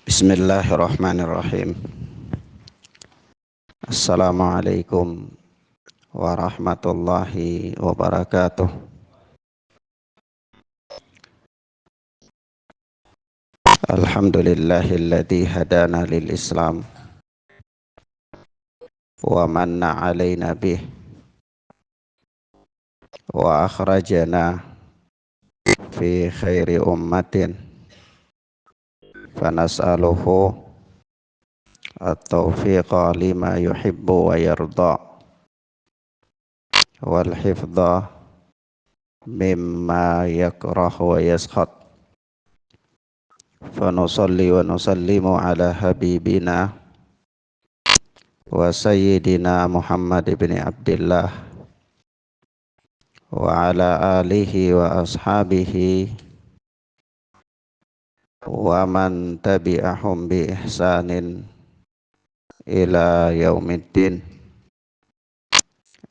Bismillahirrahmanirrahim. Assalamualaikum warahmatullahi wabarakatuh. Alhamdulillahilladzi hadana lil Islam wa manna alaina bih wa akhrajana fi khairi ummatin fanas'aluhu at-taufiqa lima yuhibbu wa yarda wal hifdha mimma yakrahu wa yaskhat. Fanusalli wa nusallimu ala habibina wa sayyidina Muhammad ibn Abdillah wa ala alihi wa ashabihi wa man tabi'ahum bi ihsanin ila yaumiddin.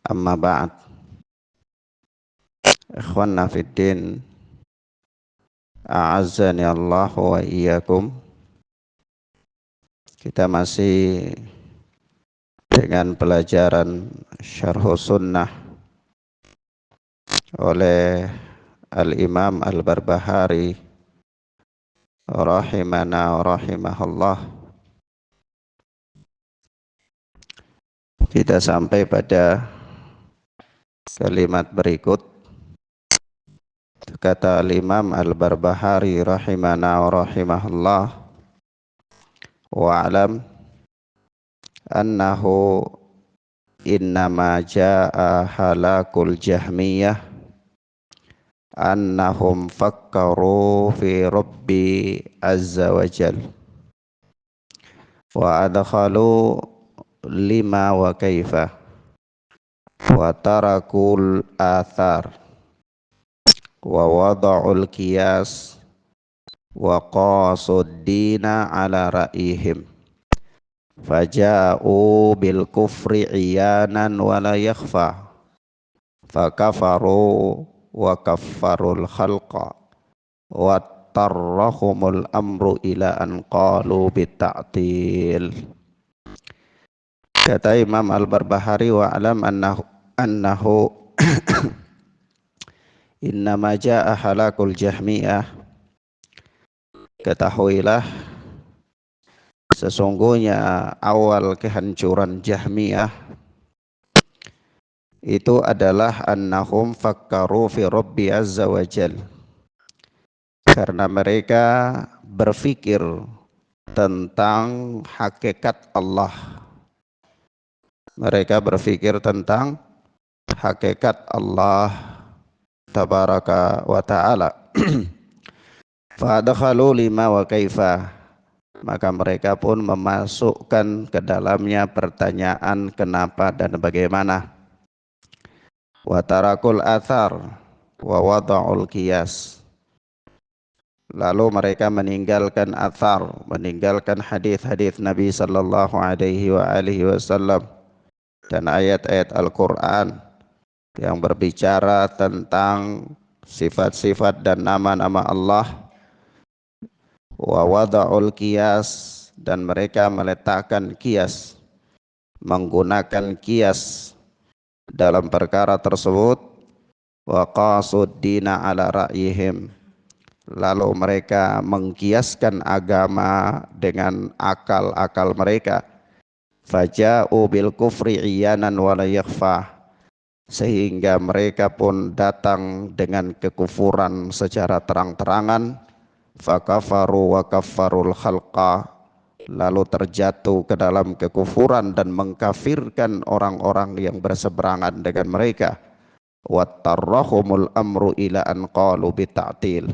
Amma ba'd. Ikhwanna fiddin, a'azzani Allah wa iyyakum. Kita masih dengan pelajaran Syarhus Sunnah oleh Al-Imam Al-Barbahari rahimana wa rahimahullah. Kita sampai pada kalimat berikut. Kata Al-Imam Al-Barbahari rahimana wa rahimahullah, wa'alam annahu innama jaa halakul jahmiyah annahum fakkaru fi rabbi azza wa jal wa adkhalu lima wa kaifa wa tarakul athar wa wada'ul qiyas wa qasud dina ala ra'ihim faja'u bil kufri iyanan wa la yakhfa fakafaru wa kaffarul khalqa wa tarrahumul amru ila an qalu bita'til. Kata Imam Al-Barbahari, wa alam annahu innama jaa halakul jahmiyah, ketahuilah sesungguhnya awal kehancuran Jahmiyah itu adalah annahum fakkaru fi rabbi azza wa jal, karena mereka berpikir tentang hakikat Allah. Mereka berpikir tentang hakikat Allah tabaraka wa ta'ala. Fadakhalu lima wa kaifa, maka mereka pun memasukkan ke dalamnya pertanyaan kenapa dan bagaimana. Wa tarakul athar wa wada'ul qiyas, lalu mereka meninggalkan athar, meninggalkan hadis-hadis Nabi sallallahu alaihi wa alihi wasallam dan ayat-ayat Al-Quran yang berbicara tentang sifat-sifat dan nama-nama Allah. Wa wada'ul qiyas, dan mereka meletakkan qiyas, menggunakan qiyas dalam perkara tersebut. Wa qasud dina ala ra'yihim, lalu mereka mengkiaskan agama dengan akal-akal mereka. Faja'u bil kufri iyanan wa la yakhfa, sehingga mereka pun datang dengan kekufuran secara terang-terangan. Fakafaru wa kaffarul khalqa, lalu terjatuh ke dalam kekufuran dan mengkafirkan orang-orang yang berseberangan dengan mereka. Wattarrahumul amru ila an qalu bita'til,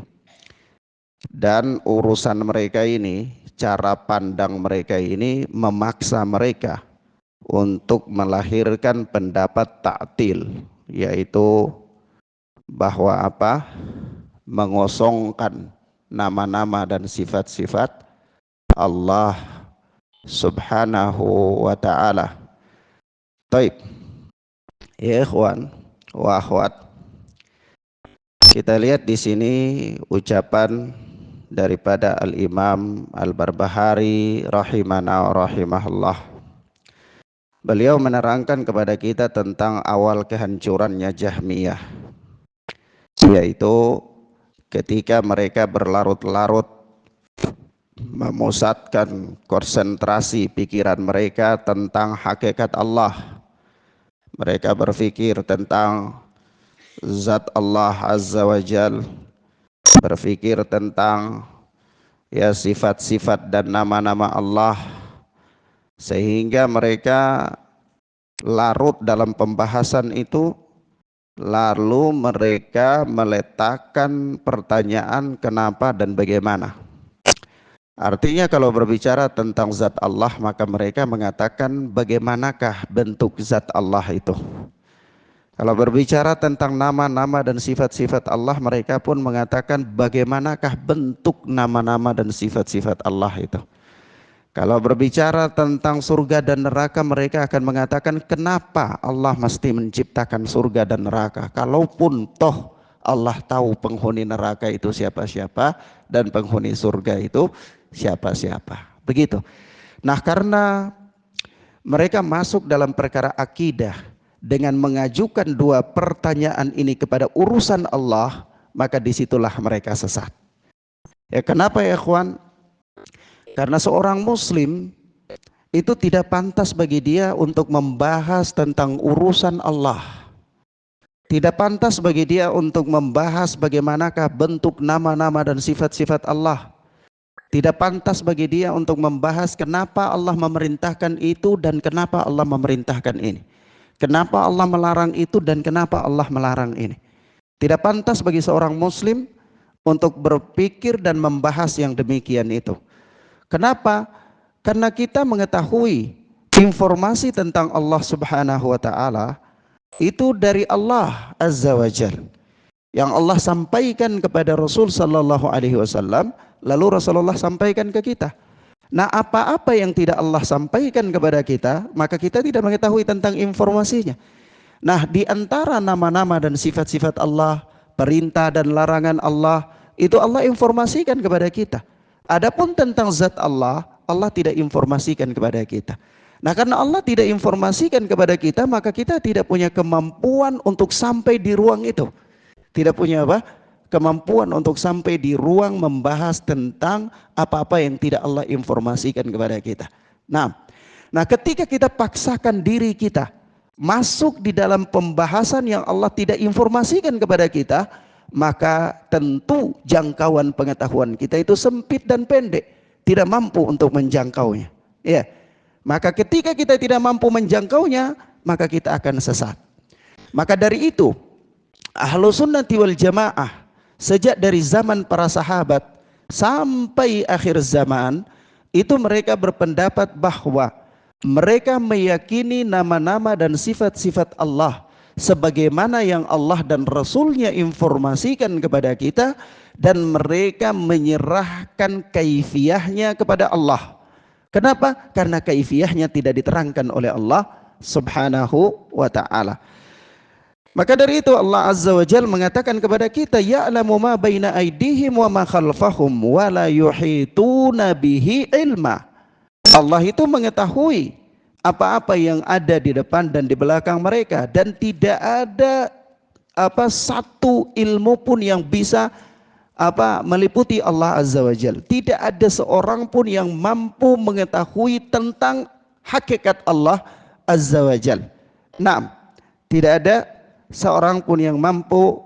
dan urusan mereka ini, cara pandang mereka ini memaksa mereka untuk melahirkan pendapat ta'til, yaitu bahwa apa? Mengosongkan nama-nama dan sifat-sifat Allah Subhanahu wa ta'ala. Taib, ya ikhwan wa akhwat, kita lihat di sini ucapan daripada Al-Imam Al-Barbahari rahimana wa rahimahullah. Beliau menerangkan kepada kita tentang awal kehancurannya Jahmiyah, yaitu ketika mereka berlarut-larut memusatkan konsentrasi pikiran mereka tentang hakikat Allah. Mereka berpikir tentang zat Allah Azza wa Jal, berpikir tentang ya sifat-sifat dan nama-nama Allah, sehingga mereka larut dalam pembahasan itu. Lalu mereka meletakkan pertanyaan kenapa dan bagaimana. Artinya kalau berbicara tentang zat Allah, maka mereka mengatakan bagaimanakah bentuk zat Allah itu. Kalau berbicara tentang nama-nama dan sifat-sifat Allah, mereka pun mengatakan bagaimanakah bentuk nama-nama dan sifat-sifat Allah itu. Kalau berbicara tentang surga dan neraka, mereka akan mengatakan kenapa Allah mesti menciptakan surga dan neraka, kalaupun toh Allah tahu penghuni neraka itu siapa-siapa dan penghuni surga itu siapa-siapa. Begitu. Nah, karena mereka masuk dalam perkara akidah dengan mengajukan dua pertanyaan ini kepada urusan Allah, maka disitulah mereka sesat. Ya, kenapa ya ikhwan? Karena seorang muslim itu tidak pantas bagi dia untuk membahas tentang urusan Allah. Tidak pantas bagi dia untuk membahas bagaimanakah bentuk nama-nama dan sifat-sifat Allah. Tidak pantas bagi dia untuk membahas kenapa Allah memerintahkan itu dan kenapa Allah memerintahkan ini. Kenapa Allah melarang itu dan kenapa Allah melarang ini. Tidak pantas bagi seorang muslim untuk berpikir dan membahas yang demikian itu. Kenapa? Karena kita mengetahui informasi tentang Allah Subhanahu wa ta'ala itu dari Allah Azza wa Jal, yang Allah sampaikan kepada Rasul sallallahu alaihi wasallam, lalu Rasulullah sampaikan ke kita. Nah, apa-apa yang tidak Allah sampaikan kepada kita, maka kita tidak mengetahui tentang informasinya. Nah, di antara nama-nama dan sifat-sifat Allah, perintah dan larangan Allah, itu Allah informasikan kepada kita. Adapun tentang zat Allah, Allah tidak informasikan kepada kita. Nah, karena Allah tidak informasikan kepada kita, maka kita tidak punya kemampuan untuk sampai di ruang itu. Tidak punya apa? Kemampuan untuk sampai di ruang membahas tentang apa-apa yang tidak Allah informasikan kepada kita. Nah, ketika kita paksakan diri kita masuk di dalam pembahasan yang Allah tidak informasikan kepada kita, maka tentu jangkauan pengetahuan kita itu sempit dan pendek, tidak mampu untuk menjangkaunya. Ya, maka ketika kita tidak mampu menjangkaunya, maka kita akan sesat. Maka dari itu, Ahlus Sunnati wal Jamaah sejak dari zaman para sahabat sampai akhir zaman itu mereka berpendapat bahwa mereka meyakini nama-nama dan sifat-sifat Allah sebagaimana yang Allah dan Rasulnya informasikan kepada kita, dan mereka menyerahkan kaifiyahnya kepada Allah. Kenapa? Karena kaifiyahnya tidak diterangkan oleh Allah Subhanahu wa ta'ala. Maka dari itu Allah Azza wa Jalla mengatakan kepada kita, ya'lamu ma baina aydihim wa ma khalfahum wa la yuhituna bihi ilma. Allah itu mengetahui apa-apa yang ada di depan dan di belakang mereka, dan tidak ada satu ilmu pun yang bisa meliputi Allah Azza wa Jalla. Tidak ada seorang pun yang mampu mengetahui tentang hakikat Allah Azza wa Jalla. Nah, tidak ada seorang pun yang mampu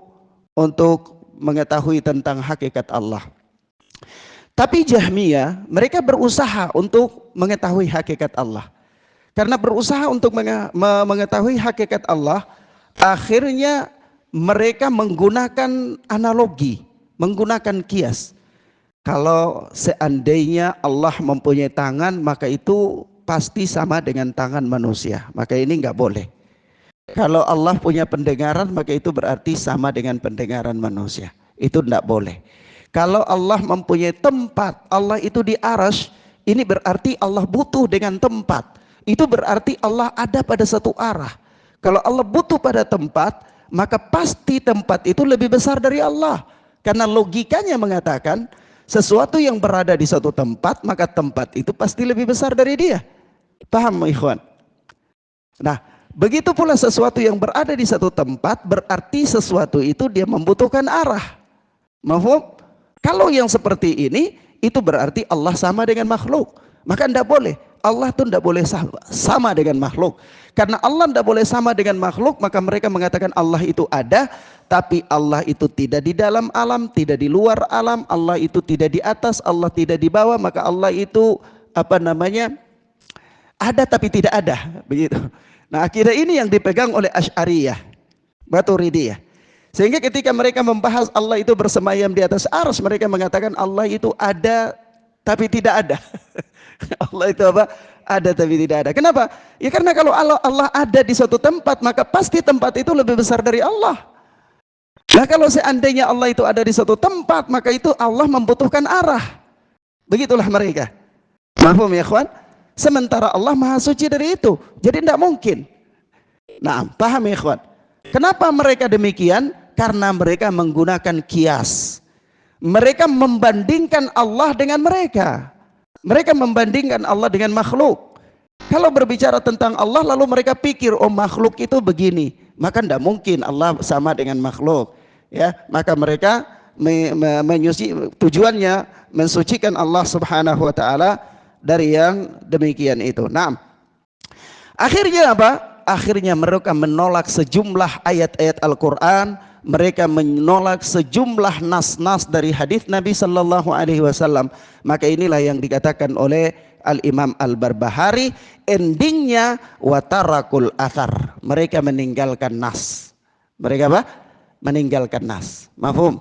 untuk mengetahui tentang hakikat Allah. Tapi Jahmiyah, mereka berusaha untuk mengetahui hakikat Allah. Karena berusaha untuk mengetahui hakikat Allah, akhirnya mereka menggunakan analogi, menggunakan kias. Kalau seandainya Allah mempunyai tangan, maka itu pasti sama dengan tangan manusia. Maka ini nggak boleh. Kalau Allah punya pendengaran, maka itu berarti sama dengan pendengaran manusia. Itu tidak boleh. Kalau Allah mempunyai tempat, Allah itu di arasy, ini berarti Allah butuh dengan tempat. Itu berarti Allah ada pada satu arah. Kalau Allah butuh pada tempat, maka pasti tempat itu lebih besar dari Allah. Karena logikanya mengatakan sesuatu yang berada di satu tempat, maka tempat itu pasti lebih besar dari dia. Paham ikhwan? Nah, begitu pula sesuatu yang berada di satu tempat, berarti sesuatu itu dia membutuhkan arah. Mafhum? Kalau yang seperti ini, itu berarti Allah sama dengan makhluk. Maka tidak boleh. Allah itu tidak boleh sama dengan makhluk. Karena Allah tidak boleh sama dengan makhluk, maka mereka mengatakan Allah itu ada, tapi Allah itu tidak di dalam alam, tidak di luar alam, Allah itu tidak di atas, Allah tidak di bawah, maka Allah itu ada tapi tidak ada, begitu. Nah, akidah ini yang dipegang oleh Asy'ariyah, Maturidiyah. Sehingga ketika mereka membahas Allah itu bersemayam di atas arsy, mereka mengatakan Allah itu ada tapi tidak ada. Allah itu apa? Ada tapi tidak ada. Kenapa? Ya karena kalau Allah ada di suatu tempat, maka pasti tempat itu lebih besar dari Allah. Nah, kalau seandainya Allah itu ada di suatu tempat, maka itu Allah membutuhkan arah. Begitulah mereka. Mahfum ya ikhwan? Sementara Allah maha suci dari itu. Jadi tidak mungkin. Nah, paham ya ikhwan? Kenapa mereka demikian? Karena mereka menggunakan kias. Mereka membandingkan Allah dengan mereka. Mereka membandingkan Allah dengan makhluk. Kalau berbicara tentang Allah lalu mereka pikir, oh makhluk itu begini, maka tidak mungkin Allah sama dengan makhluk. Ya, maka mereka tujuannya mensucikan Allah Subhanahu wa taala dari yang demikian itu. Nah, akhirnya apa? Akhirnya mereka menolak sejumlah ayat-ayat Al-Quran, mereka menolak sejumlah nas-nas dari hadis Nabi Sallallahu Alaihi Wasallam. Maka inilah yang dikatakan oleh Al-Imam Al-Barbahari, endingnya watarakul athar, mereka meninggalkan nas. Mereka apa? Meninggalkan nas. Mafhum?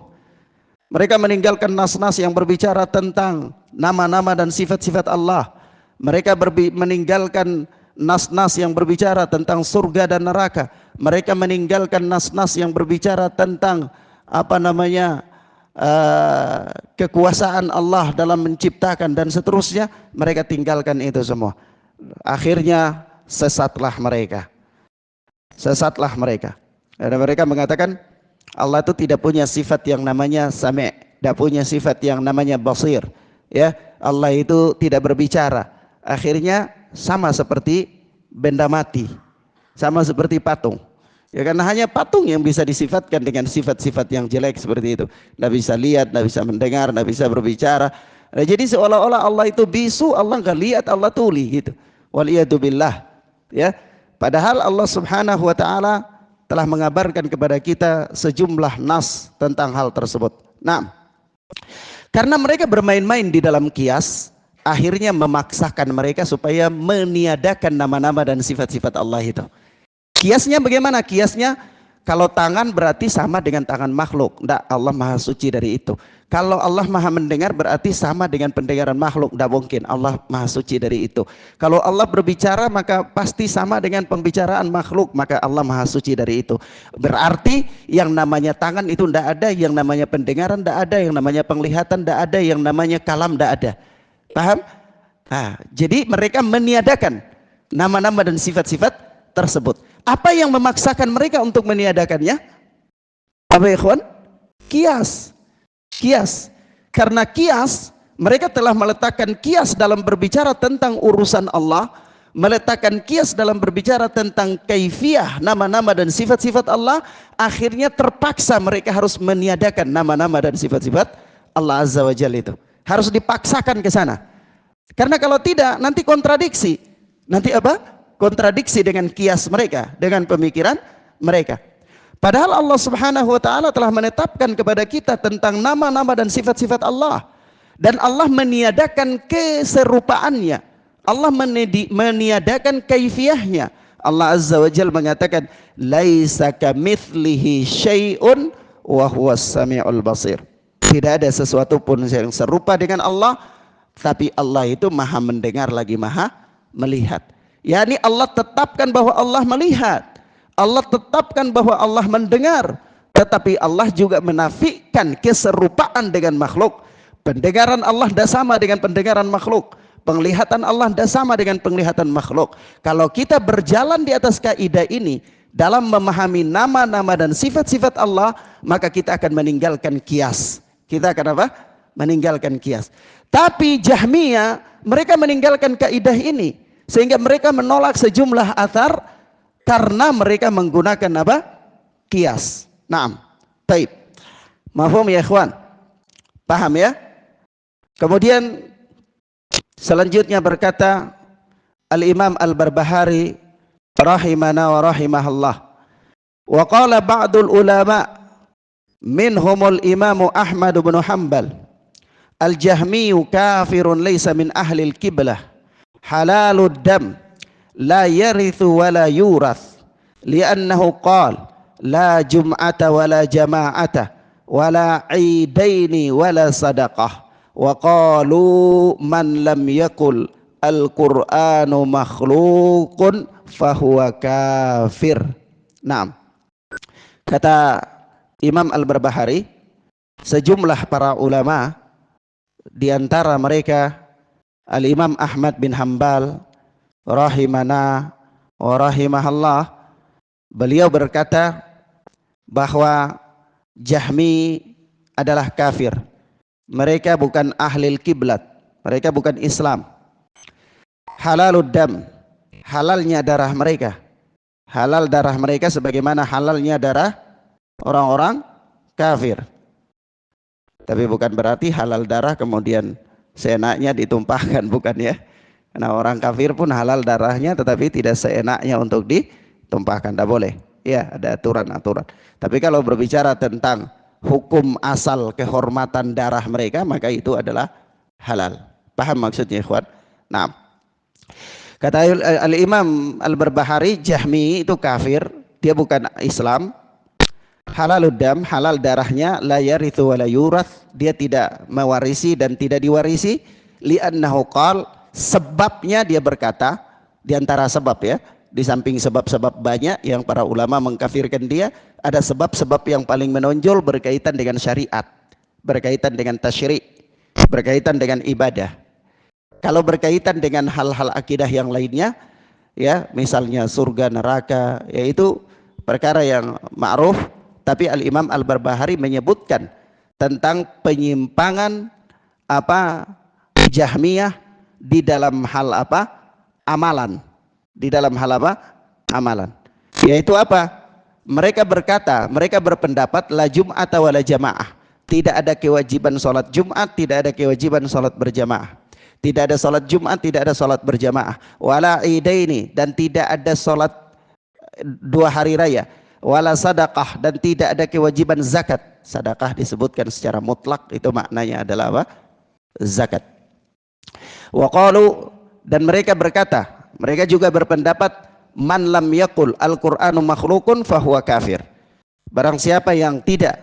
Mereka meninggalkan nas-nas yang berbicara tentang nama-nama dan sifat-sifat Allah. Mereka meninggalkan nas-nas yang berbicara tentang surga dan neraka. Mereka meninggalkan nas-nas yang berbicara tentang kekuasaan Allah dalam menciptakan dan seterusnya. Mereka tinggalkan itu semua. Akhirnya sesatlah mereka. Sesatlah mereka. Dan mereka mengatakan Allah itu tidak punya sifat yang namanya sami', tidak punya sifat yang namanya basir. Ya, Allah itu tidak berbicara. Akhirnya sama seperti benda mati, sama seperti patung. Ya, karena hanya patung yang bisa disifatkan dengan sifat-sifat yang jelek seperti itu. Tidak bisa lihat, tidak bisa mendengar, tidak bisa berbicara. Nah, jadi seolah-olah Allah itu bisu, Allah nggak lihat, Allah tuli gitu. Waliyadzubillah. Ya, padahal Allah Subhanahu wa taala telah mengabarkan kepada kita sejumlah nas tentang hal tersebut. Nah, karena mereka bermain-main di dalam kias, akhirnya memaksakan mereka supaya meniadakan nama-nama dan sifat-sifat Allah itu. Kiasnya bagaimana? Kiasnya kalau tangan berarti sama dengan tangan makhluk. Tidak, Allah maha suci dari itu. Kalau Allah maha mendengar berarti sama dengan pendengaran makhluk. Tidak mungkin, Allah maha suci dari itu. Kalau Allah berbicara maka pasti sama dengan pembicaraan makhluk, maka Allah maha suci dari itu. Berarti yang namanya tangan itu tidak ada, yang namanya pendengaran tidak ada, yang namanya penglihatan tidak ada, yang namanya kalam tidak ada. Paham? Nah, jadi mereka meniadakan nama-nama dan sifat-sifat tersebut. Apa yang memaksakan mereka untuk meniadakannya? Apa ya ikhwan? Kias. Kias. Karena kias, mereka telah meletakkan kias dalam berbicara tentang urusan Allah, meletakkan kias dalam berbicara tentang kaifiyah nama-nama dan sifat-sifat Allah, akhirnya terpaksa mereka harus meniadakan nama-nama dan sifat-sifat Allah Azza wa Jalla itu. Harus dipaksakan ke sana. Karena kalau tidak nanti kontradiksi. Nanti apa? Kontradiksi dengan kias mereka, dengan pemikiran mereka. Padahal Allah Subhanahu wa taala telah menetapkan kepada kita tentang nama-nama dan sifat-sifat Allah. Dan Allah meniadakan keserupaannya. Allah meniadakan kaifiyahnya. Allah Azza wa Jalla mengatakan, "Laisa kamitslihi syai'un wa huwas samiul basir." Tidak ada sesuatu pun yang serupa dengan Allah, tapi Allah itu maha mendengar lagi maha melihat. Yani Allah tetapkan bahwa Allah melihat, Allah tetapkan bahwa Allah mendengar, tetapi Allah juga menafikan keserupaan dengan makhluk. Pendengaran Allah tidak sama dengan pendengaran makhluk, Penglihatan Allah tidak sama dengan penglihatan makhluk. Kalau kita berjalan di atas kaidah ini dalam memahami nama-nama dan sifat-sifat Allah, maka kita akan meninggalkan kias. Kita akan apa? Meninggalkan kias. Tapi Jahmiyah, mereka meninggalkan kaidah ini, sehingga mereka menolak sejumlah athar karena mereka menggunakan apa? Kias. Naam. Taib. Mafhum ya ikhwan? Paham ya? Kemudian selanjutnya berkata Al-Imam Al-Barbahari rahimana wa rahimahullah, wa qala ba'dul ulama minhumul imamu Ahmad bin Hanbal, al-Jahmiyu kafirun laysa min ahlil kiblah, halalud dam, la yarithu wa la yurath, li'annahu qala la jum'ata wa la jama'ata wa la idaini wa la sadaqah, wa qalu man lam yakul al-Qur'anu makhluqun fahuwa kafir. Naam. Kata Imam Al-Barbahari, sejumlah para ulama, di antara mereka Al-Imam Ahmad bin Hanbal rahimana wa rahimahallah, beliau berkata bahwa Jahmi adalah kafir. Mereka bukan ahlil kiblat, mereka bukan Islam. Halalud dam, halalnya darah mereka, halal darah mereka sebagaimana halalnya darah orang-orang kafir. Tapi bukan berarti halal darah kemudian seenaknya ditumpahkan, bukan ya. Karena orang kafir pun halal darahnya, tetapi tidak seenaknya untuk ditumpahkan, tidak boleh. Ya, ada aturan-aturan. Tapi kalau berbicara tentang hukum asal kehormatan darah mereka, maka itu adalah halal. Paham maksudnya ikhwan? Nah, kata Al-Imam Al-Barbahari, Jahmi itu kafir, dia bukan Islam. Halalud dam, halal darahnya, la yarithu wa la yurath, dia tidak mewarisi dan tidak diwarisi. Li'annahu qal, sebabnya dia berkata, di antara sebab ya, di samping sebab-sebab banyak yang para ulama mengkafirkan dia, ada sebab-sebab yang paling menonjol berkaitan dengan syariat, berkaitan dengan tasyri', berkaitan dengan ibadah. Kalau berkaitan dengan hal-hal akidah yang lainnya, ya misalnya surga neraka, yaitu perkara yang ma'ruf. Tapi Al-Imam Al-Barbahari menyebutkan tentang penyimpangan apa Jahmiyah di dalam hal apa? Amalan. Di dalam hal apa? Amalan. Yaitu apa? Mereka berkata, mereka berpendapat la jum'ata wa la jamaah. Tidak ada kewajiban sholat Jumat, tidak ada kewajiban sholat berjamaah. Tidak ada sholat Jumat, tidak ada sholat berjamaah. Wala idaini, dan tidak ada sholat 2 hari raya. Wala sadaqah, dan tidak ada kewajiban zakat. Sadaqah disebutkan secara mutlak, itu maknanya adalah apa? Zakat. Wa qalu, dan mereka berkata, mereka juga berpendapat man lam yaqul al-Qur'anu makhluqun fahuwa kafir. Barang siapa yang tidak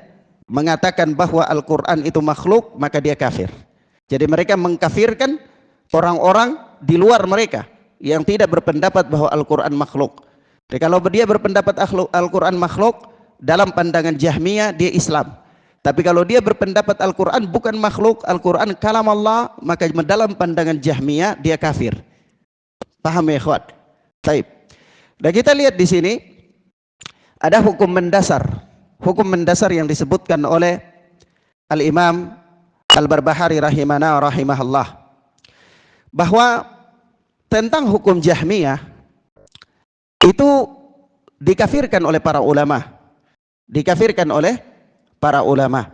mengatakan bahwa Al-Qur'an itu makhluk, maka dia kafir. Jadi mereka mengkafirkan orang-orang di luar mereka yang tidak berpendapat bahwa Al-Qur'an makhluk. Jadi kalau dia berpendapat Al-Quran makhluk, dalam pandangan Jahmiyah dia Islam. Tapi kalau dia berpendapat Al-Quran bukan makhluk, Al-Quran kalam Allah, maka dalam pandangan Jahmiyah dia kafir. Paham ya ikhwan? Baik. Dan kita lihat di sini ada hukum mendasar. Hukum mendasar yang disebutkan oleh Al-Imam Al-Barbahari rahimana rahimahullah, bahwa tentang hukum Jahmiyah itu dikafirkan oleh para ulama, dikafirkan oleh para ulama.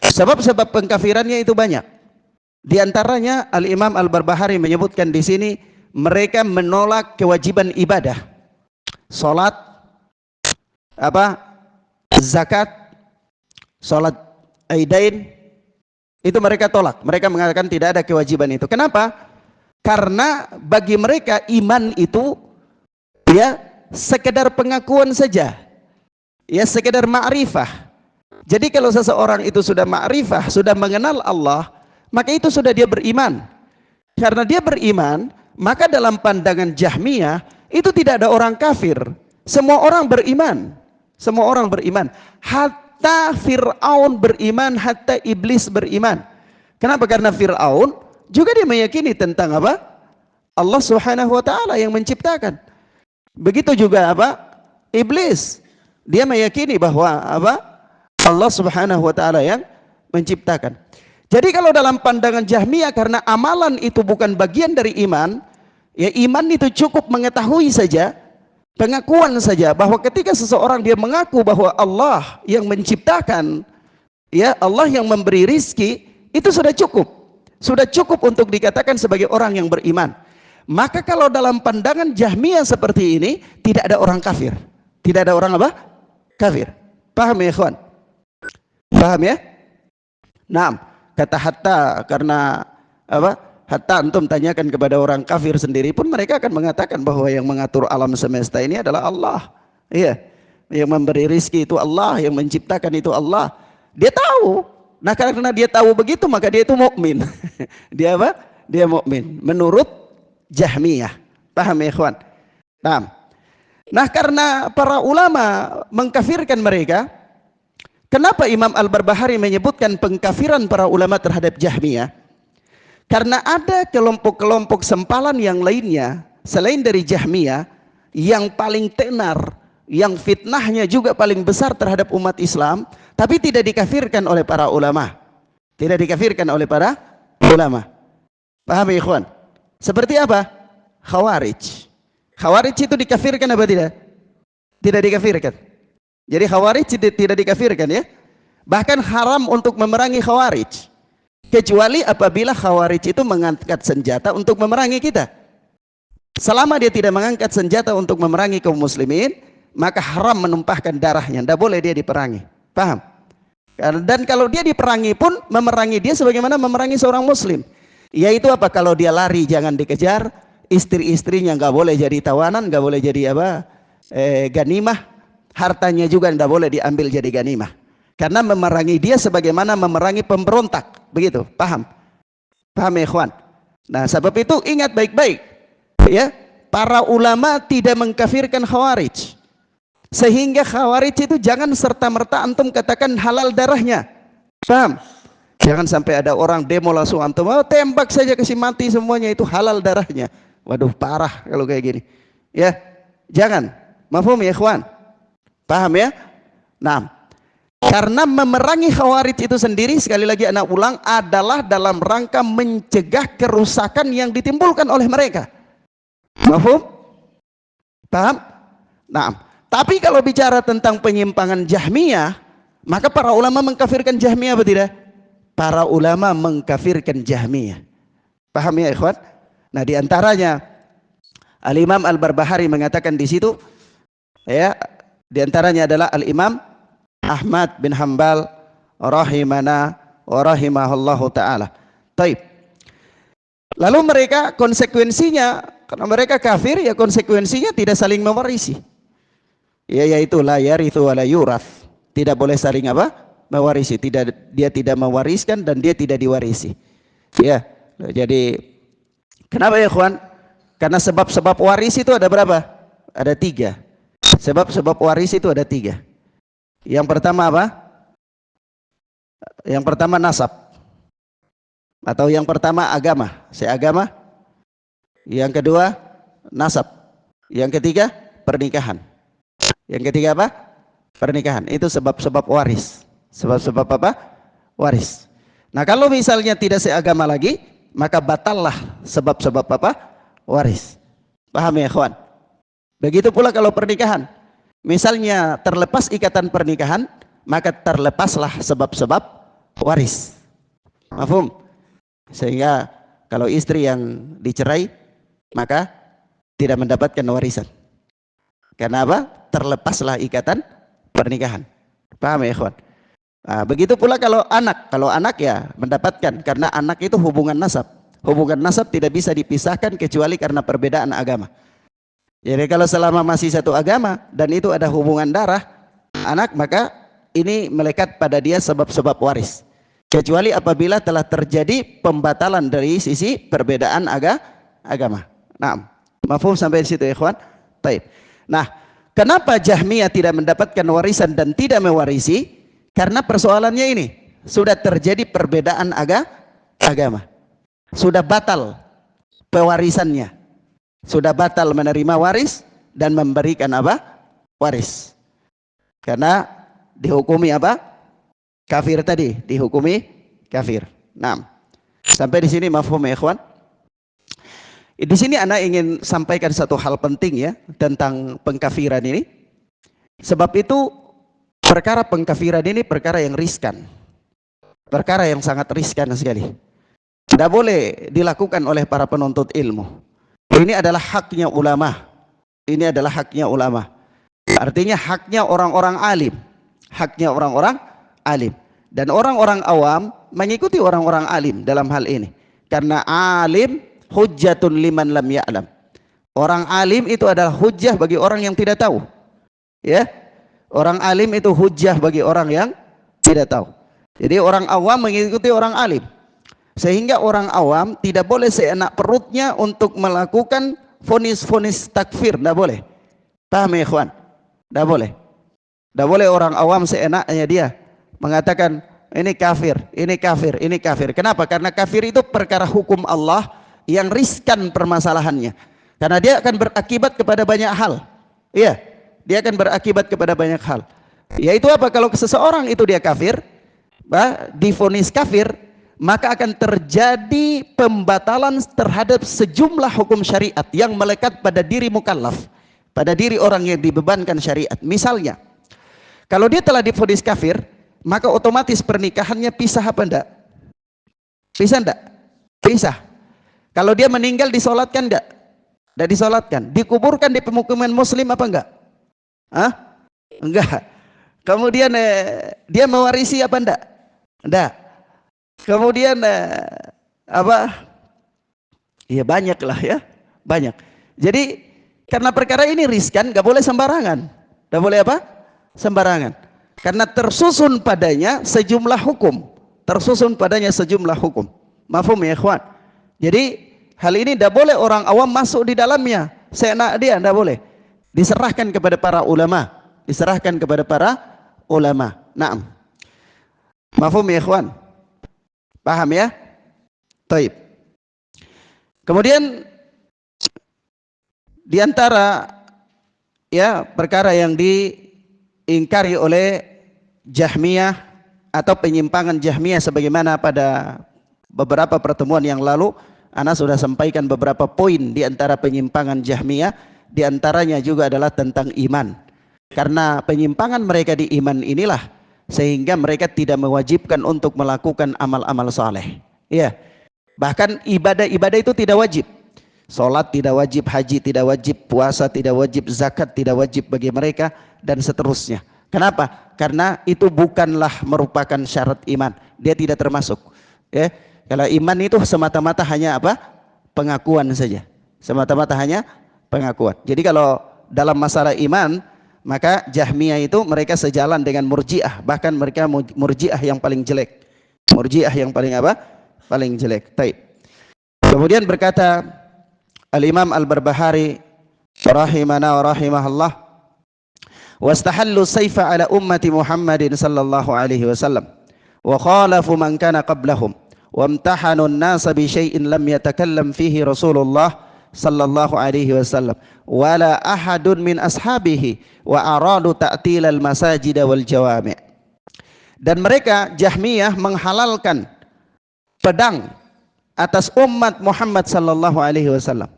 Sebab-sebab pengkafirannya itu banyak. Di antaranya Al-Imam Al-Barbahari menyebutkan di sini mereka menolak kewajiban ibadah, salat, apa, zakat, salat aidain, itu mereka tolak. Mereka mengatakan tidak ada kewajiban itu. Kenapa? Karena bagi mereka iman itu ya sekedar pengakuan saja, ya sekedar ma'rifah. Jadi kalau seseorang itu sudah ma'rifah, sudah mengenal Allah, maka itu sudah dia beriman. Karena dia beriman, maka dalam pandangan Jahmiyah itu tidak ada orang kafir. Semua orang beriman. Semua orang beriman. Hatta Fir'aun beriman, hatta iblis beriman. Kenapa? Karena Fir'aun juga dia meyakini tentang apa? Allah Subhanahu wa taala yang menciptakan. Begitu juga apa? Iblis. Dia meyakini bahwa apa? Allah Subhanahu wa taala yang menciptakan. Jadi kalau dalam pandangan Jahmiyah, karena amalan itu bukan bagian dari iman, ya iman itu cukup mengetahui saja, pengakuan saja, bahwa ketika seseorang dia mengaku bahwa Allah yang menciptakan, ya Allah yang memberi rizki, itu sudah cukup untuk dikatakan sebagai orang yang beriman. Maka kalau dalam pandangan Jahmiyah seperti ini, tidak ada orang kafir, tidak ada orang apa? Kafir. Paham ya ikhwan? Paham ya? Nah, kata Hatta, karena apa? Hatta antum tanyakan kepada orang kafir sendiri pun mereka akan mengatakan bahwa yang mengatur alam semesta ini adalah Allah. Iya. Yang memberi rizki itu Allah, yang menciptakan itu Allah. Dia tahu. Nah, karena dia tahu begitu, maka dia itu mukmin. Dia apa? Dia mukmin menurut Jahmiyah. Paham ya, ikhwan? Nah, karena para ulama mengkafirkan mereka, kenapa Imam Al-Barbahari menyebutkan pengkafiran para ulama terhadap Jahmiyah? Karena ada kelompok-kelompok sempalan yang lainnya selain dari Jahmiyah yang paling tenar, yang fitnahnya juga paling besar terhadap umat Islam, tapi tidak dikafirkan oleh para ulama. Tidak dikafirkan oleh para ulama. Paham ya, ikhwan? Seperti apa? Khawarij. Khawarij itu dikafirkan apa tidak? Tidak dikafirkan. Jadi Khawarij tidak dikafirkan ya. Bahkan haram untuk memerangi Khawarij. Kecuali apabila Khawarij itu mengangkat senjata untuk memerangi kita. Selama dia tidak mengangkat senjata untuk memerangi kaum muslimin, maka haram menumpahkan darahnya. Tidak boleh dia diperangi. Paham? Dan kalau dia diperangi pun, memerangi dia sebagaimana memerangi seorang muslim. Yaitu apa? Kalau dia lari jangan dikejar, istri-istrinya nggak boleh jadi tawanan, nggak boleh jadi apa? Ganimah, hartanya juga nggak boleh diambil jadi ganimah. Karena memerangi dia sebagaimana memerangi pemberontak, begitu, paham? Paham ya, ikhwan? Nah, sebab itu ingat baik-baik, ya, para ulama tidak mengkafirkan Khawarij, sehingga Khawarij itu jangan serta-merta antum katakan halal darahnya, paham? Jangan sampai ada orang demo langsung antum, oh, tembak saja kasih mati semuanya, itu halal darahnya. Waduh, parah kalau kayak gini, ya, jangan. Mafhum ya, ikhwan? Paham ya? Nah, karena memerangi Khawarij itu sendiri, sekali lagi anak ulang, adalah dalam rangka mencegah kerusakan yang ditimbulkan oleh mereka. Mafhum? Paham? Nah, tapi kalau bicara tentang penyimpangan Jahmiyah, maka para ulama mengkafirkan Jahmiyah apa tidak? Para ulama mengkafirkan Jahmiyah. Paham ya, ikhwan? Nah, diantaranya Al-Imam Al-Barbahari mengatakan di situ, ya, diantaranya adalah Al-Imam Ahmad bin Hanbal rahimana wa rahimahullahu ta'ala. Taib. Lalu mereka konsekuensinya, karena mereka kafir, ya konsekuensinya tidak saling mewarisi. Ya, yaitu la yarithu wa la yurath. Tidak boleh saling apa? Mewarisi. Dia tidak mewariskan dan dia tidak diwarisi. Ya. Jadi kenapa ya, ikhwan? Karena sebab-sebab waris itu ada berapa? Ada 3. Sebab-sebab waris itu ada 3. Yang pertama apa? Yang pertama nasab. Atau yang pertama agama. Seagama. Yang kedua nasab. Yang ketiga pernikahan. Yang ketiga apa? Pernikahan. Itu sebab-sebab waris. Sebab-sebab apa? Waris. Nah, kalau misalnya tidak seagama lagi, maka batallah sebab-sebab apa? Waris. Paham ya, ikhwan? Begitu pula kalau pernikahan. Misalnya terlepas ikatan pernikahan, maka terlepaslah sebab-sebab waris. Mafhum? Sehingga kalau istri yang dicerai, maka tidak mendapatkan warisan. Karena apa? Terlepaslah ikatan pernikahan. Paham ya, ikhwan? Nah, begitu pula kalau anak ya mendapatkan, karena anak itu hubungan nasab. Hubungan nasab tidak bisa dipisahkan kecuali karena perbedaan agama. Jadi kalau selama masih satu agama dan itu ada hubungan darah anak, maka ini melekat pada dia sebab-sebab waris. Kecuali apabila telah terjadi pembatalan dari sisi perbedaan agama. Nah, mafhum sampai di situ, ikhwan? Taib. Nah, kenapa Jahmiyah tidak mendapatkan warisan dan tidak mewarisi? Karena persoalannya ini sudah terjadi perbedaan agama. sudah batal pewarisannya, sudah batal menerima waris dan memberikan apa? Waris. Karena dihukumi apa? Kafir tadi, dihukumi kafir. Nah, sampai di sini mafhum ya ikhwan? Di sini Anda ingin sampaikan satu hal penting ya tentang pengkafiran ini. Sebab itu perkara pengkafiran ini perkara yang riskan. Perkara yang sangat riskan sekali. Tidak boleh dilakukan oleh para penuntut ilmu. Ini adalah haknya ulama. Ini adalah haknya ulama. Artinya haknya orang-orang alim. Haknya orang-orang alim. Dan orang-orang awam mengikuti orang-orang alim dalam hal ini. Karena alim hujjatun liman lam ya'lam. Orang alim itu adalah hujjah bagi orang yang tidak tahu. Ya. Orang alim itu hujjah bagi orang yang tidak tahu. Jadi orang awam mengikuti orang alim. Sehingga orang awam tidak boleh seenak perutnya untuk melakukan vonis-vonis takfir, tidak boleh. Paham ya ikhwan? Tidak boleh. Tidak boleh orang awam seenaknya dia mengatakan ini kafir, ini kafir, ini kafir. Kenapa? Karena kafir itu perkara hukum Allah yang riskan permasalahannya. Karena dia akan berakibat kepada banyak hal. Iya, dia akan berakibat kepada banyak hal. Yaitu apa? Kalau seseorang itu dia kafir, divonis kafir, maka akan terjadi pembatalan terhadap sejumlah hukum syariat yang melekat pada diri mukallaf, pada diri orang yang dibebankan syariat. Misalnya, kalau dia telah divonis kafir, maka otomatis pernikahannya pisah apa enggak? Pisah enggak? Pisah. Kalau dia meninggal disolatkan enggak? Enggak disolatkan. Dikuburkan di pemukiman muslim apa enggak? Hah? Enggak. Kemudian dia mewarisi apa enggak? Enggak. Kemudian apa? Ya banyak lah ya, banyak. Jadi karena perkara ini riskan, enggak boleh sembarangan. Enggak boleh apa? Sembarangan. Karena tersusun padanya sejumlah hukum. Tersusun padanya sejumlah hukum. Mafhum ya ikhwan? Jadi hal ini tidak boleh orang awam masuk di dalamnya. Seenak dia tidak boleh. Diserahkan kepada para ulama. Diserahkan kepada para ulama. Naam. Mafhum ya ikhwan? Paham ya? Taib. Kemudian di antara ya perkara yang diingkari oleh Jahmiyah atau penyimpangan Jahmiyah sebagaimana pada beberapa pertemuan yang lalu Ana sudah sampaikan beberapa poin di antara penyimpangan Jahmiyah, di antaranya juga adalah tentang iman. Karena penyimpangan mereka di iman inilah sehingga mereka tidak mewajibkan untuk melakukan amal-amal saleh. Iya. Bahkan ibadah-ibadah itu tidak wajib. Salat tidak wajib, haji tidak wajib, puasa tidak wajib, zakat tidak wajib bagi mereka dan seterusnya. Kenapa? Karena itu bukanlah merupakan syarat iman. Dia tidak termasuk. Ya. Kalau iman itu semata-mata hanya apa? Pengakuan saja. Semata-mata hanya pengakuan. Jadi kalau dalam masalah iman, maka Jahmiyah itu mereka sejalan dengan Murji'ah. Bahkan mereka Murji'ah yang paling jelek. Murji'ah yang paling apa? Paling jelek. Taib. Kemudian berkata Al-Imam Al-Barbahari rahimana wa rahimahullah, wastahallu sayfa ala ummati Muhammadin sallallahu alaihi wasallam wa khalafu man kana qablahum وامتحنوا الناس بشيء لم يتكلم فيه رسول الله صلى الله عليه وسلم ولا أحد من أصحابه وأرادوا تعطيل المساجد والجوامع. Dan mereka Jahmiyah menghalalkan pedang atas umat Muhammad sallallahu alaihi wasallam,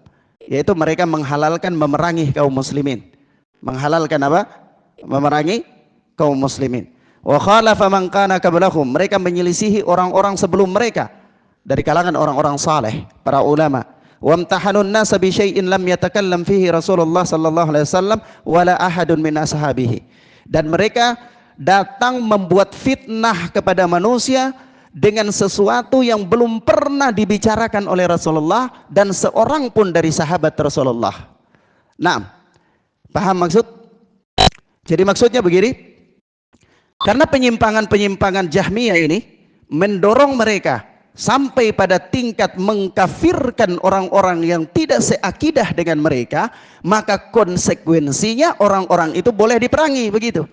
yaitu mereka menghalalkan memerangi kaum muslimin. Menghalalkan apa? Memerangi kaum muslimin. Wa khalafa man kana qablahum, mereka menyelisihi orang-orang sebelum mereka dari kalangan orang-orang saleh, para ulama. Wa amtahanun nas bi syai'in lam yatakallam fihi Rasulullah sallallahu alaihi wasallam wala ahadun min ashabihi. Dan mereka datang membuat fitnah kepada manusia dengan sesuatu yang belum pernah dibicarakan oleh Rasulullah dan seorang pun dari sahabat Rasulullah. Nah, paham maksud? Jadi maksudnya begini. Karena penyimpangan-penyimpangan Jahmiyah ini mendorong mereka sampai pada tingkat mengkafirkan orang-orang yang tidak seakidah dengan mereka, maka konsekuensinya orang-orang itu boleh diperangi, begitu.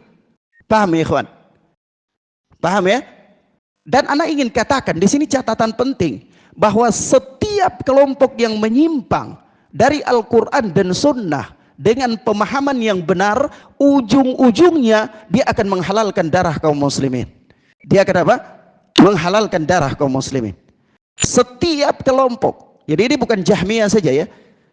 Paham ya, ikhwan? Paham ya? Dan anak ingin katakan di sini catatan penting bahwa setiap kelompok yang menyimpang dari Al-Quran dan Sunnah dengan pemahaman yang benar, ujung-ujungnya dia akan menghalalkan darah kaum muslimin. Dia akan apa? Menghalalkan darah kaum muslimin. Setiap kelompok, jadi ini bukan Jahmiyah saja ya,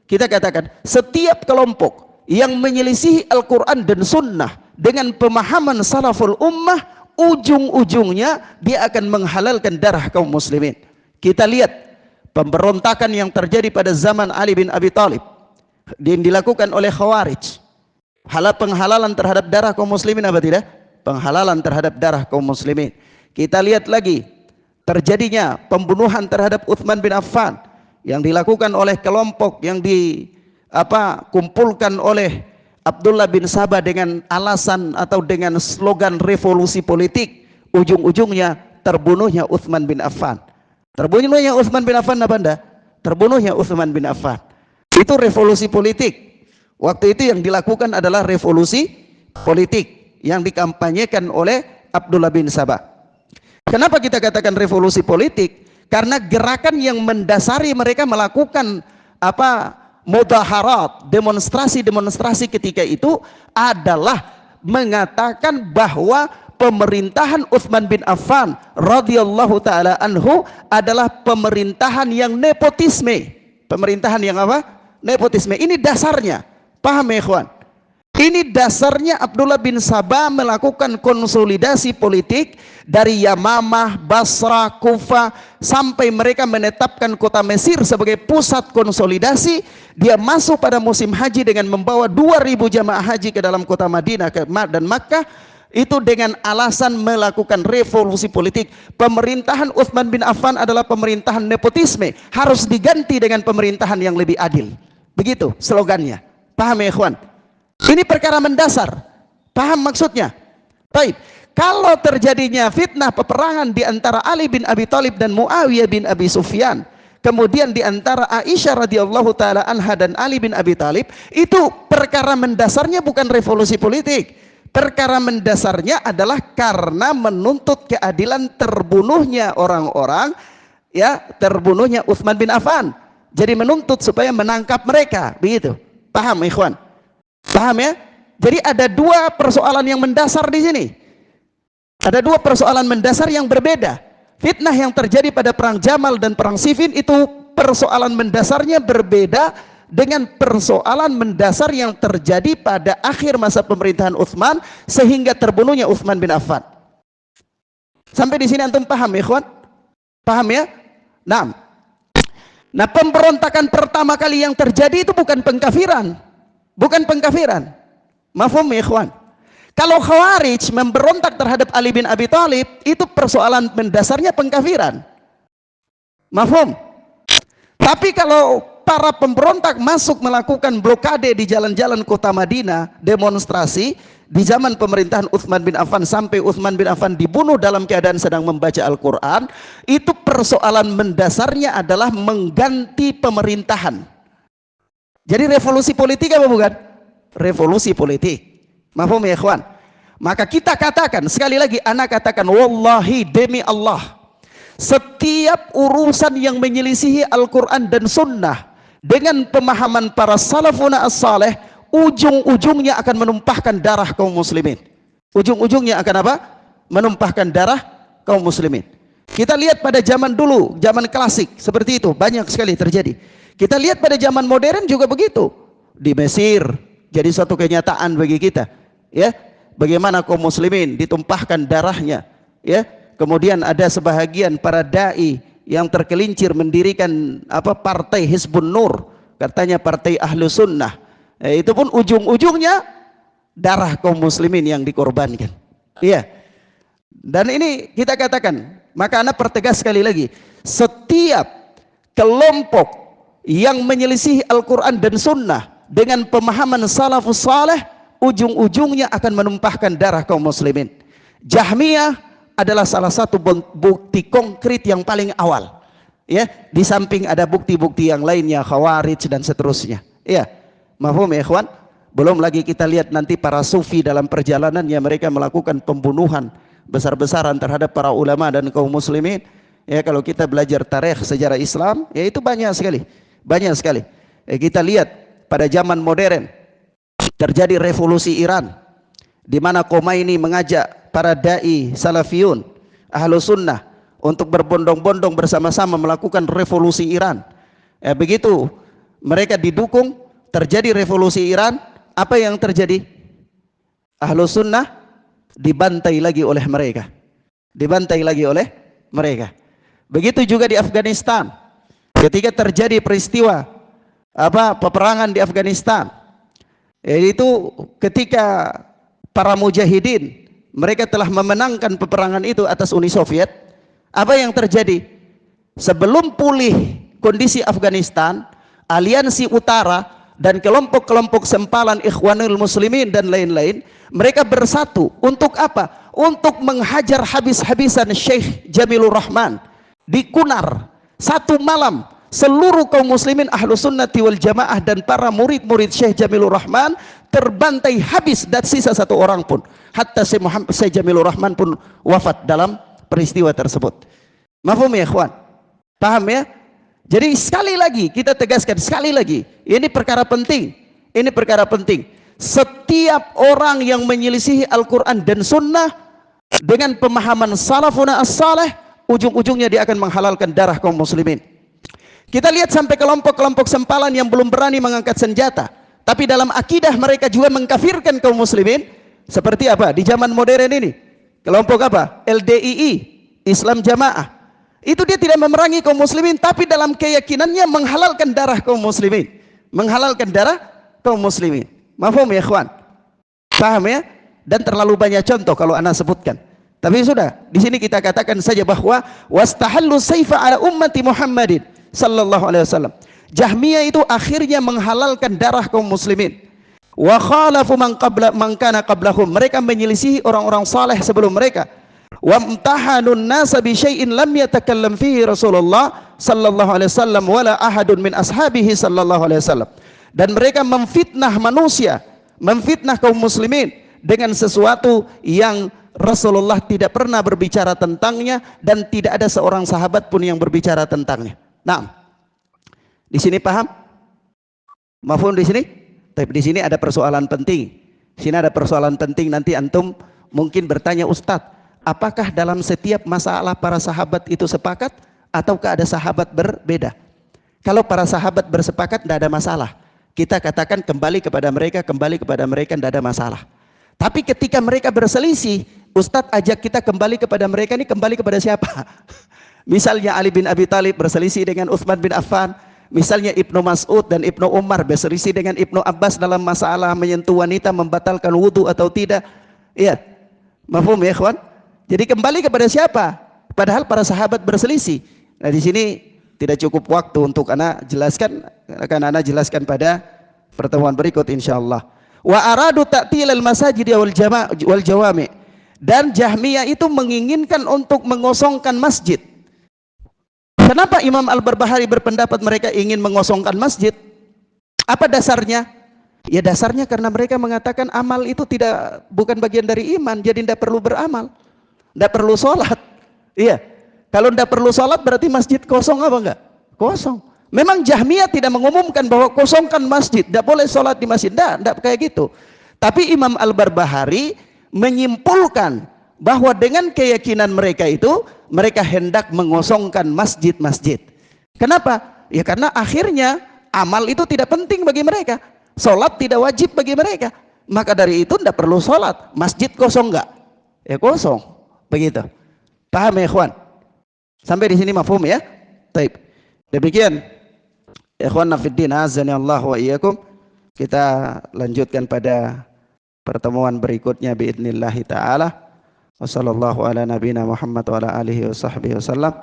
kita katakan setiap kelompok yang menyelisihi Al-Quran dan Sunnah dengan pemahaman salaful ummah, ujung-ujungnya dia akan menghalalkan darah kaum muslimin. Kita lihat pemberontakan yang terjadi pada zaman Ali bin Abi Thalib yang dilakukan oleh Khawarij. Penghalalan terhadap darah kaum muslimin apa tidak? Penghalalan terhadap darah kaum muslimin. Kita lihat lagi terjadinya pembunuhan terhadap Utsman bin Affan yang dilakukan oleh kelompok yang kumpulkan oleh Abdullah bin Sabah dengan alasan atau dengan slogan revolusi politik. Ujung-ujungnya terbunuhnya Utsman bin Affan. Terbunuhnya Utsman bin Affan apa anda? Terbunuhnya Utsman bin Affan. Itu revolusi politik. Waktu itu yang dilakukan adalah revolusi politik yang dikampanyekan oleh Abdullah bin Sabah. Kenapa kita katakan revolusi politik? Karena gerakan yang mendasari mereka melakukan mudaharat, demonstrasi ketika itu adalah mengatakan bahwa pemerintahan Utsman bin Affan radhiyallahu taala anhu adalah pemerintahan yang nepotisme. Pemerintahan yang apa? Nepotisme. Ini dasarnya. Paham ya ikhwan? Ini dasarnya Abdullah bin Sabah melakukan konsolidasi politik dari Yamamah, Basra, Kufa sampai mereka menetapkan kota Mesir sebagai pusat konsolidasi. Dia masuk pada musim haji dengan membawa 2000 jamaah haji ke dalam kota Madinah dan Makkah, itu dengan alasan melakukan revolusi politik. Pemerintahan Utsman bin Affan adalah pemerintahan nepotisme, harus diganti dengan pemerintahan yang lebih adil. Begitu slogannya. Paham ya ikhwan? Ini perkara mendasar. Paham maksudnya? Baik. Kalau terjadinya fitnah peperangan di antara Ali bin Abi Thalib dan Muawiyah bin Abi Sufyan, kemudian di antara Aisyah radhiyallahu taala anha dan Ali bin Abi Thalib, itu perkara mendasarnya bukan revolusi politik. Perkara mendasarnya adalah karena menuntut keadilan terbunuhnya orang-orang, ya, terbunuhnya Utsman bin Affan. Jadi menuntut supaya menangkap mereka, begitu. Paham ikhwan? Paham ya? Jadi ada dua persoalan yang mendasar di sini. Ada dua persoalan mendasar yang berbeda. Fitnah yang terjadi pada perang Jamal dan perang Siffin itu persoalan mendasarnya berbeda dengan persoalan mendasar yang terjadi pada akhir masa pemerintahan Utsman sehingga terbunuhnya Utsman bin Affan. Sampai di sini antum paham ya, ikhwan? Paham ya? Nah, pemberontakan pertama kali yang terjadi itu bukan pengkafiran. Bukan pengkafiran. Mafhum ya ikhwan? Kalau Khawarij memberontak terhadap Ali bin Abi Thalib, itu persoalan mendasarnya pengkafiran. Mafhum? Tapi kalau para pemberontak masuk melakukan blokade di jalan-jalan kota Madinah, demonstrasi di zaman pemerintahan Utsman bin Affan sampai Utsman bin Affan dibunuh dalam keadaan sedang membaca Al-Quran, itu persoalan mendasarnya adalah mengganti pemerintahan. Jadi revolusi politik apa bukan? Revolusi politik. Mafhum ya ikhwan? Maka kita katakan, sekali lagi anak katakan, wallahi demi Allah, setiap urusan yang menyelisihi Al-Quran dan Sunnah dengan pemahaman para salafuna as-saleh, ujung-ujungnya akan menumpahkan darah kaum muslimin. Ujung-ujungnya akan apa? Menumpahkan darah kaum muslimin. Kita lihat pada zaman dulu, zaman klasik seperti itu, banyak sekali terjadi. Kita lihat pada zaman modern juga begitu. Di Mesir jadi satu kenyataan bagi kita, ya, bagaimana kaum muslimin ditumpahkan darahnya, ya. Kemudian ada sebahagian para dai yang tergelincir mendirikan partai Hizbun Nur, katanya partai Ahlu Sunnah. Itu pun ujung-ujungnya darah kaum muslimin yang dikorbankan. Iya. Dan ini kita katakan, maka anak pertegas sekali lagi, setiap kelompok yang menyelisihi Al-Quran dan Sunnah dengan pemahaman salafus saleh, ujung-ujungnya akan menumpahkan darah kaum muslimin. Jahmiyah adalah salah satu bukti konkret yang paling awal, ya, di samping ada bukti-bukti yang lainnya, Khawarij dan seterusnya, ya. Mafhum ya ikhwan? Belum lagi kita lihat nanti para sufi dalam perjalanannya mereka melakukan pembunuhan besar-besaran terhadap para ulama dan kaum muslimin, Ya, kalau kita belajar tarikh sejarah Islam, ya itu banyak sekali. Banyak sekali. Kita lihat pada zaman modern terjadi revolusi Iran, di mana Khomeini mengajak para dai salafiyun, ahlu sunnah untuk berbondong-bondong bersama-sama melakukan revolusi Iran. Begitu mereka didukung, terjadi revolusi Iran, apa yang terjadi? Ahlu sunnah dibantai lagi oleh mereka. Dibantai lagi oleh mereka. Begitu juga di Afghanistan. Ketika terjadi peristiwa peperangan di Afghanistan, yaitu ketika para mujahidin mereka telah memenangkan peperangan itu atas Uni Soviet, apa yang terjadi? Sebelum pulih kondisi Afghanistan, aliansi utara dan kelompok-kelompok sempalan Ikhwanul Muslimin dan lain-lain, mereka bersatu untuk apa? Untuk menghajar habis-habisan Syekh Jamilur Rahman di Kunar. Satu malam seluruh kaum muslimin ahlu sunnati wal jamaah dan para murid-murid Syekh Jamilur Rahman terbantai habis, dan sisa satu orang pun. Hatta Syekh Jamilur Rahman pun wafat dalam peristiwa tersebut. Mafhum ya ikhwan? Paham ya? Jadi sekali lagi kita tegaskan, sekali lagi, ini perkara penting. Ini perkara penting. Setiap orang yang menyelisihi Al-Quran dan Sunnah dengan pemahaman salafuna as-salih, ujung-ujungnya dia akan menghalalkan darah kaum muslimin. Kita lihat sampai kelompok-kelompok sempalan yang belum berani mengangkat senjata, tapi dalam akidah mereka juga mengkafirkan kaum muslimin. Seperti apa di zaman modern ini? Kelompok apa? LDII, Islam Jamaah. Itu dia tidak memerangi kaum muslimin, tapi dalam keyakinannya menghalalkan darah kaum muslimin. Menghalalkan darah kaum muslimin. Mafhum ya ikhwan? Paham ya? Dan terlalu banyak contoh kalau ana sebutkan. Tapi sudah, di sini kita katakan saja bahwa wastahallu saifa ala ummati Muhammadin sallallahu alaihi wasallam. Jahmiyah itu akhirnya menghalalkan darah kaum muslimin. Wa khalafu man kana qablahum. Mereka menyelisihi orang-orang saleh sebelum mereka. Wa imtahanun nasa bi syai'in lam yatakallam fihi Rasulullah sallallahu alaihi wasallam wala ahadun min ashabihi sallallahu alaihi wasallam. Dan mereka memfitnah manusia, memfitnah kaum muslimin dengan sesuatu yang Rasulullah tidak pernah berbicara tentangnya, dan tidak ada seorang sahabat pun yang berbicara tentangnya. Nah, di sini paham? Mafhum di sini? Tapi di sini ada persoalan penting. Di sini ada persoalan penting. Nanti antum mungkin bertanya, Ustadz, apakah dalam setiap masalah para sahabat itu sepakat, ataukah ada sahabat berbeda? Kalau para sahabat bersepakat, tidak ada masalah. Kita katakan kembali kepada mereka, tidak ada masalah. Tapi ketika mereka berselisih, Ustadz ajak kita kembali kepada mereka, ini kembali kepada siapa? Misalnya Ali bin Abi Thalib berselisih dengan Utsman bin Affan. Misalnya Ibnu Mas'ud dan Ibnu Umar berselisih dengan Ibnu Abbas dalam masalah menyentuh wanita membatalkan wudhu atau tidak. Iya, mafhum ya ikhwan? Jadi kembali kepada siapa? Padahal para sahabat berselisih. Nah, di sini tidak cukup waktu untuk anak jelaskan, akan anak jelaskan pada pertemuan berikut insyaallah. Wa aradu ta'tilal masajid wal jawami. Dan Jahmiyah itu menginginkan untuk mengosongkan masjid. Kenapa Imam Al-Barbahari berpendapat mereka ingin mengosongkan masjid? Apa dasarnya? Ya dasarnya karena mereka mengatakan amal itu bukan bagian dari iman, jadi tidak perlu beramal, tidak perlu sholat. Iya, kalau tidak perlu sholat berarti masjid kosong apa enggak? Kosong. Memang Jahmiyah tidak mengumumkan bahwa kosongkan masjid, tidak boleh sholat di masjid, tidak kayak gitu. Tapi Imam Al-Barbahari menyimpulkan bahwa dengan keyakinan mereka itu, mereka hendak mengosongkan masjid-masjid. Kenapa? Ya karena akhirnya amal itu tidak penting bagi mereka, sholat tidak wajib bagi mereka. Maka dari itu tidak perlu sholat, masjid kosong enggak? Ya kosong, begitu. Paham ya ikhwan? Sampai di sini mafhum ya? Taib. Demikian ikhwanna fiddin, azani Allah wa iyyakum. Kita lanjutkan pada pertemuan berikutnya biidznillah taala. Wassallallahu ala nabiyina Muhammad wa ala alihi wa sahbihi wasallam.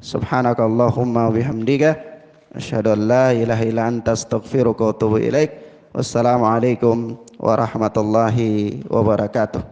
Subhanakallahumma wa bihamdika asyhadu an la ilaha illa anta astaghfiruka wa atubu ilaik. Wassalamualaikum warahmatullahi wabarakatuh.